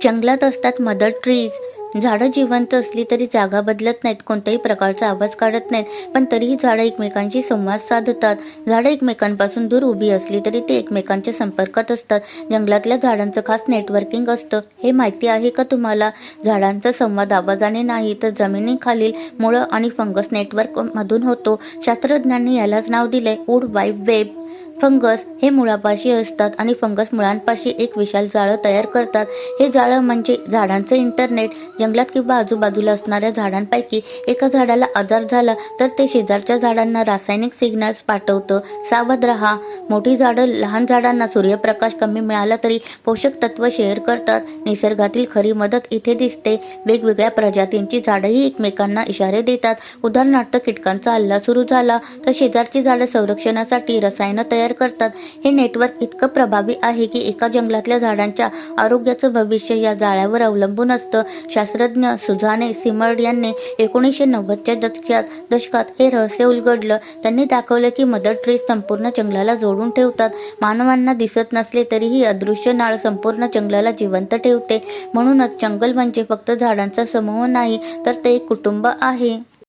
जंगलात असतात mother trees. झाडं जिवंत असली तरी जागा बदलत नाहीत, कोणत्याही प्रकारचा आवाज काढत नाहीत, पण तरीही झाडं एकमेकांशी संवाद साधतात. झाडं एकमेकांपासून दूर उभी असली तरी ते एकमेकांच्या संपर्कात असतात. जंगलातल्या झाडांचं खास नेटवर्किंग असतं, हे माहिती आहे का तुम्हाला? झाडांचा संवाद आवाजाने नाही तर जमिनीखालील मुळं आणि फंगस नेटवर्क मधून होतो. शास्त्रज्ञांनी यालाच नाव दिलंय वुड वाईड वेब. फंगस हे मुळापाशी असतात आणि फंगस मुळांपाशी एक विशाल जाळं तयार करतात. हे जाळं म्हणजे झाडांचं इंटरनेट. जंगलात किंवा आजूबाजूला असणाऱ्या झाडांपैकी एका झाडाला आजार झाला तर ते शेजारच्या झाडांना रासायनिक सिग्नल्स पाठवतं. सावध राहा. मोठी झाडं लहान झाडांना सूर्यप्रकाश कमी मिळाला तरी पोषक तत्व शेअर करतात. निसर्गातील खरी मदत इथे दिसते. वेगवेगळ्या प्रजातींची झाडंही एकमेकांना इशारे देतात. उदाहरणार्थ, कीटकांचा हल्ला सुरू झाला तर शेजारची झाडं संरक्षणासाठी रसायनं तयार करतात. हे नेटवर्क इतकं प्रभावी आहे की एका जंगलातल्या झाडांच्या आरोग्याचं भविष्य या जाळ्यावर अवलंबून असतं. शास्त्रज्ञ सुझाने सिमर्ड यांनी 1990च्या दशकात हे रहस्य उलगडलं. त्यांनी दाखवलं की मदर ट्रीज संपूर्ण जंगलाला जोडून ठेवतात. मानवांना दिसत नसले तरीही अदृश्य नाळ संपूर्ण जंगलाला जिवंत ठेवते. म्हणूनच जंगल म्हणजे फक्त झाडांचा समूह नाही तर ते एक कुटुंब आहे.